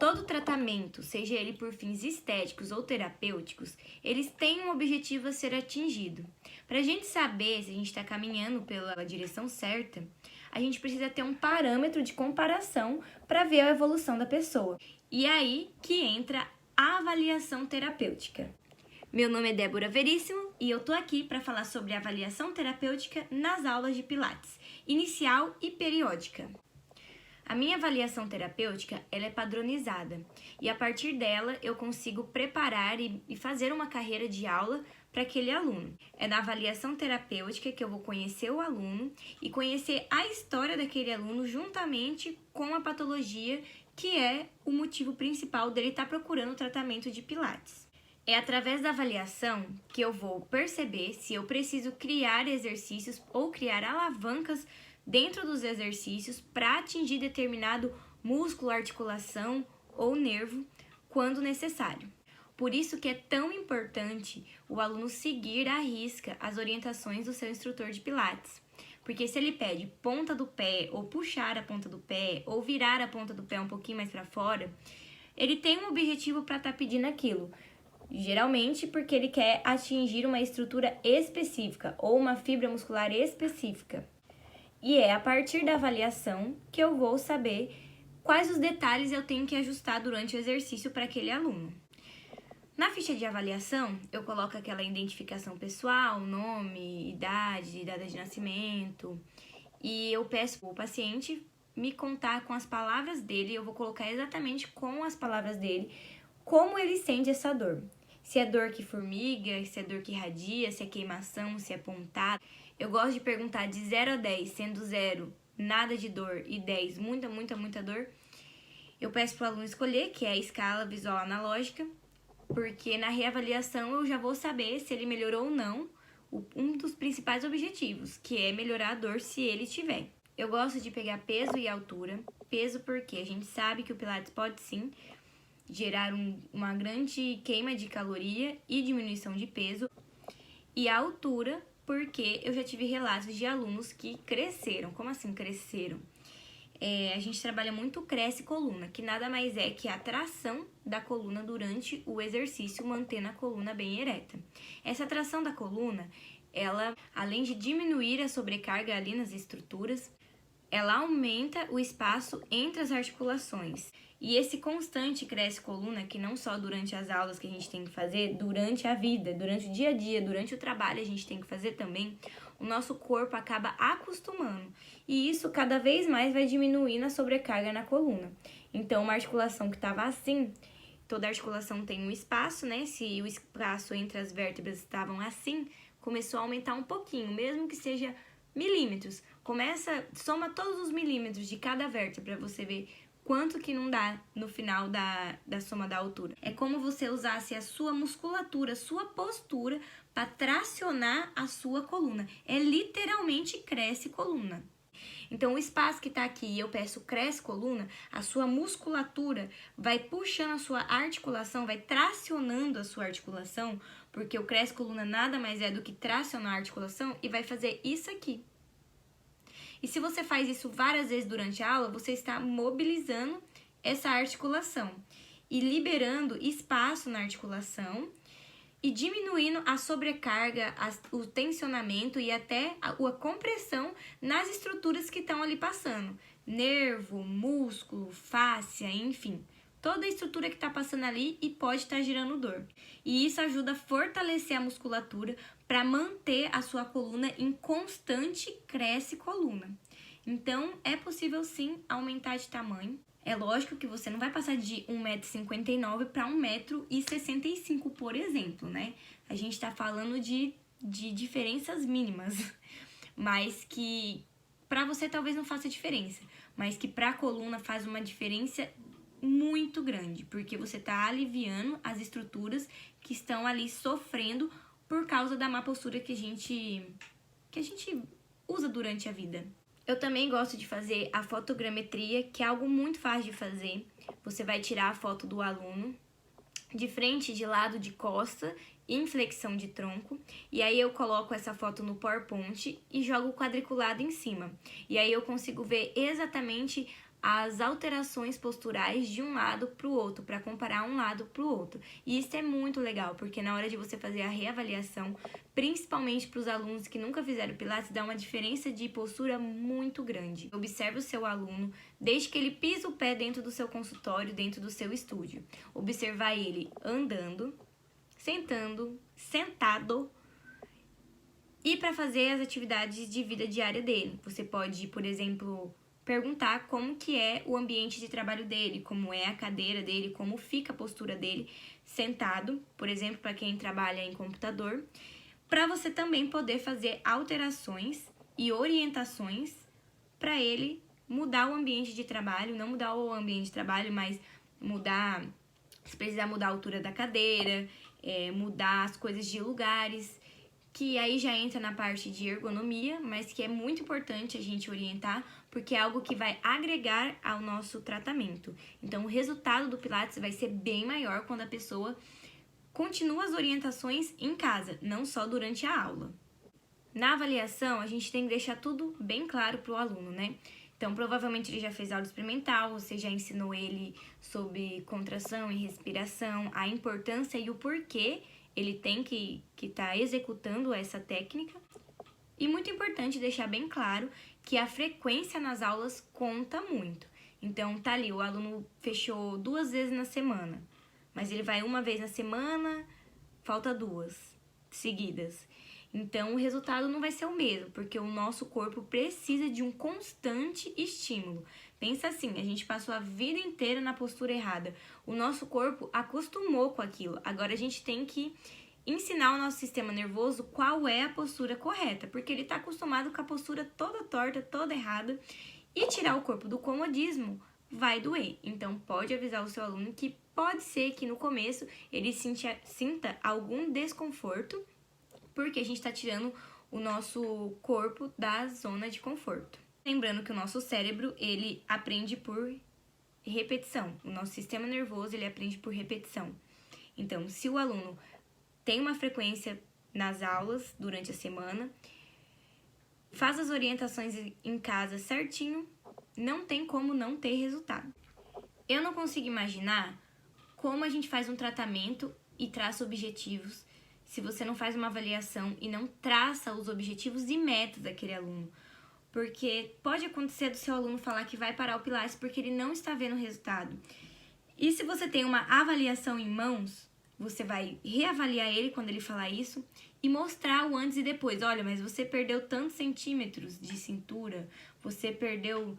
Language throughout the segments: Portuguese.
Todo tratamento, seja ele por fins estéticos ou terapêuticos, eles têm um objetivo a ser atingido. Para a gente saber se a gente está caminhando pela direção certa, a gente precisa ter um parâmetro de comparação para ver a evolução da pessoa. E aí que entra a avaliação terapêutica. Meu nome é Débora Veríssimo e eu tô aqui para falar sobre avaliação terapêutica nas aulas de Pilates, inicial e periódica. A minha avaliação terapêutica ela é padronizada e a partir dela eu consigo preparar e fazer uma carreira de aula para aquele aluno. É na avaliação terapêutica que eu vou conhecer o aluno e conhecer a história daquele aluno juntamente com a patologia que é o motivo principal dele estar procurando o tratamento de Pilates. É através da avaliação que eu vou perceber se eu preciso criar exercícios ou criar alavancas dentro dos exercícios para atingir determinado músculo, articulação ou nervo quando necessário. Por isso que é tão importante o aluno seguir à risca as orientações do seu instrutor de Pilates. Porque se ele pede ponta do pé, ou puxar a ponta do pé, ou virar a ponta do pé um pouquinho mais para fora, ele tem um objetivo para estar pedindo aquilo. Geralmente porque ele quer atingir uma estrutura específica ou uma fibra muscular específica. E é a partir da avaliação que eu vou saber quais os detalhes eu tenho que ajustar durante o exercício para aquele aluno. Na ficha de avaliação, eu coloco aquela identificação pessoal, nome, idade, data de nascimento, e eu peço para o paciente me contar com as palavras dele, eu vou colocar exatamente com as palavras dele, como ele sente essa dor. Se é dor que formiga, se é dor que irradia, se é queimação, se é pontada. Eu gosto de perguntar de 0 a 10, sendo 0 nada de dor e 10 muita dor. Eu peço para o aluno escolher, que é a escala visual analógica, porque na reavaliação eu já vou saber se ele melhorou ou não um dos principais objetivos, que é melhorar a dor se ele tiver. Eu gosto de pegar peso e altura. Peso porque a gente sabe que o Pilates pode sim gerar uma grande queima de caloria e diminuição de peso. E a altura porque eu já tive relatos de alunos que cresceram. Como assim cresceram? A gente trabalha muito cresce coluna, que nada mais é que a tração da coluna durante o exercício, mantendo a coluna bem ereta. Essa tração da coluna, ela, além de diminuir a sobrecarga ali nas estruturas, ela aumenta o espaço entre as articulações. E esse constante cresce coluna, que não só durante as aulas que a gente tem que fazer, durante a vida, durante o dia a dia, durante o trabalho a gente tem que fazer também, o nosso corpo acaba acostumando. E isso cada vez mais vai diminuindo a sobrecarga na coluna. Então, uma articulação que estava assim, toda articulação tem um espaço, né? Se o espaço entre as vértebras estavam assim, começou a aumentar um pouquinho, mesmo que seja milímetros. Soma todos os milímetros de cada vértebra para você ver quanto que não dá no final da soma da altura. É como você usasse a sua musculatura, a sua postura para tracionar a sua coluna. É literalmente cresce coluna. Então, o espaço que está aqui e eu peço cresce coluna, a sua musculatura vai puxando a sua articulação, vai tracionando a sua articulação, porque o cresce coluna nada mais é do que tracionar a articulação e vai fazer isso aqui. E se você faz isso várias vezes durante a aula, você está mobilizando essa articulação e liberando espaço na articulação e diminuindo a sobrecarga, o tensionamento e até a compressão nas estruturas que estão ali passando. Nervo, músculo, fáscia, enfim. Toda a estrutura que está passando ali e pode estar gerando dor. E isso ajuda a fortalecer a musculatura para manter a sua coluna em constante cresce coluna. Então, é possível sim aumentar de tamanho. É lógico que você não vai passar de 1,59 m para 1,65 m, por exemplo, né? A gente está falando de diferenças mínimas, mas que para você talvez não faça diferença, mas que para a coluna faz uma diferença muito grande, porque você está aliviando as estruturas que estão ali sofrendo por causa da má postura que a gente usa durante a vida. Eu também gosto de fazer a fotogrametria, que é algo muito fácil de fazer. Você vai tirar a foto do aluno de frente, de lado, de costa, inflexão de tronco. E aí eu coloco essa foto no PowerPoint e jogo o quadriculado em cima. E aí eu consigo ver exatamente as alterações posturais de um lado para o outro, para comparar um lado para o outro. E isso é muito legal, porque na hora de você fazer a reavaliação, principalmente para os alunos que nunca fizeram Pilates, dá uma diferença de postura muito grande. Observe o seu aluno desde que ele pisa o pé dentro do seu consultório, dentro do seu estúdio. Observar ele andando, sentando, sentado, e para fazer as atividades de vida diária dele. Você pode, por exemplo, perguntar como que é o ambiente de trabalho dele, como é a cadeira dele, como fica a postura dele sentado, por exemplo, para quem trabalha em computador, para você também poder fazer alterações e orientações para ele mudar o ambiente de trabalho, não mudar o ambiente de trabalho, mas mudar, se precisar mudar a altura da cadeira, mudar as coisas de lugares, que aí já entra na parte de ergonomia, mas que é muito importante a gente orientar, porque é algo que vai agregar ao nosso tratamento. Então, o resultado do Pilates vai ser bem maior quando a pessoa continua as orientações em casa, não só durante a aula. Na avaliação, a gente tem que deixar tudo bem claro para o aluno, né? Então, provavelmente ele já fez aula experimental, você já ensinou ele sobre contração e respiração, a importância e o porquê ele tem que estar executando essa técnica. E muito importante deixar bem claro que a frequência nas aulas conta muito. Então, tá ali, o aluno fechou 2 vezes na semana, mas ele vai uma vez na semana, falta 2 seguidas. Então, o resultado não vai ser o mesmo, porque o nosso corpo precisa de um constante estímulo. Pensa assim, a gente passou a vida inteira na postura errada. O nosso corpo acostumou com aquilo. Agora, a gente tem que ensinar o nosso sistema nervoso qual é a postura correta, porque ele está acostumado com a postura toda torta, toda errada, e tirar o corpo do comodismo vai doer. Então, pode avisar o seu aluno que pode ser que no começo ele sinta algum desconforto, porque a gente está tirando o nosso corpo da zona de conforto. Lembrando que o nosso cérebro, ele aprende por repetição. O nosso sistema nervoso, ele aprende por repetição. Então, se o aluno tem uma frequência nas aulas durante a semana, faz as orientações em casa certinho, não tem como não ter resultado. Eu não consigo imaginar como a gente faz um tratamento e traça objetivos se você não faz uma avaliação e não traça os objetivos e metas daquele aluno. Porque pode acontecer do seu aluno falar que vai parar o Pilates porque ele não está vendo o resultado. E se você tem uma avaliação em mãos, você vai reavaliar ele quando ele falar isso e mostrar o antes e depois. Olha, mas você perdeu tantos centímetros de cintura, você perdeu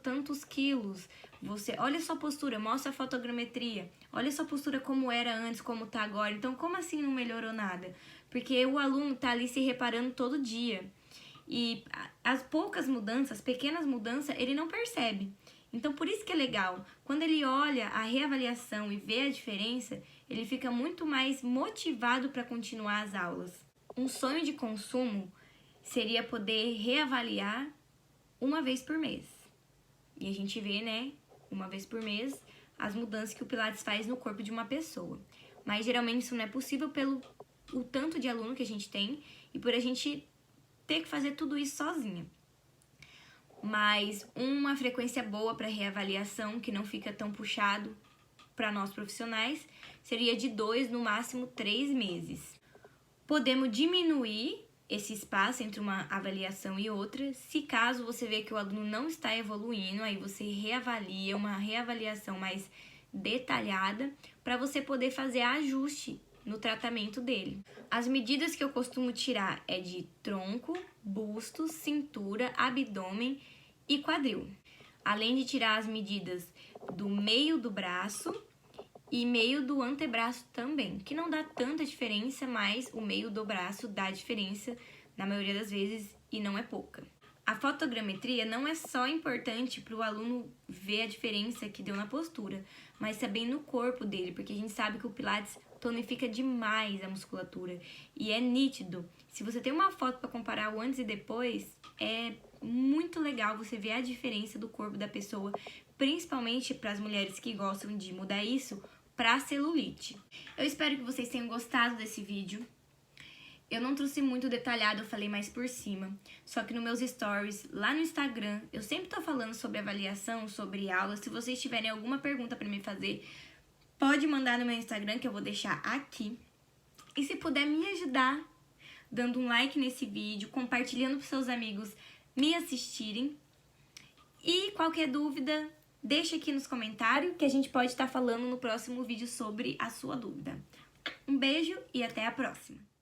tantos quilos, olha a sua postura, mostra a fotogrametria, olha a sua postura como era antes, como tá agora. Então, como assim não melhorou nada? Porque o aluno tá ali se reparando todo dia. E as poucas mudanças, as pequenas mudanças, ele não percebe. Então, por isso que é legal. Quando ele olha a reavaliação e vê a diferença, ele fica muito mais motivado para continuar as aulas. Um sonho de consumo seria poder reavaliar uma vez por mês. E a gente vê, né, uma vez por mês, as mudanças que o Pilates faz no corpo de uma pessoa. Mas, geralmente, isso não é possível pelo o tanto de aluno que a gente tem e por a gente ter que fazer tudo isso sozinha. Mas uma frequência boa para reavaliação, que não fica tão puxado para nós profissionais, seria de 2, no máximo 3 meses. Podemos diminuir esse espaço entre uma avaliação e outra, se caso você vê que o aluno não está evoluindo, aí você reavalia, uma reavaliação mais detalhada, para você poder fazer ajuste no tratamento dele. As medidas que eu costumo tirar é de tronco, busto, cintura, abdômen e quadril. Além de tirar as medidas do meio do braço e meio do antebraço também, que não dá tanta diferença, mas o meio do braço dá diferença na maioria das vezes e não é pouca. A fotogrametria não é só importante para o aluno ver a diferença que deu na postura, mas também no corpo dele, porque a gente sabe que o Pilates tonifica demais a musculatura e é nítido. Se você tem uma foto para comparar o antes e depois, é muito legal você ver a diferença do corpo da pessoa, principalmente para as mulheres que gostam de mudar isso para celulite. Eu espero que vocês tenham gostado desse vídeo. Eu não trouxe muito detalhado, eu falei mais por cima. Só que nos meus stories, lá no Instagram, eu sempre tô falando sobre avaliação, sobre aula. Se vocês tiverem alguma pergunta pra me fazer, pode mandar no meu Instagram, que eu vou deixar aqui. E se puder me ajudar, dando um like nesse vídeo, compartilhando pros seus amigos me assistirem. E qualquer dúvida, deixa aqui nos comentários, que a gente pode estar falando no próximo vídeo sobre a sua dúvida. Um beijo e até a próxima!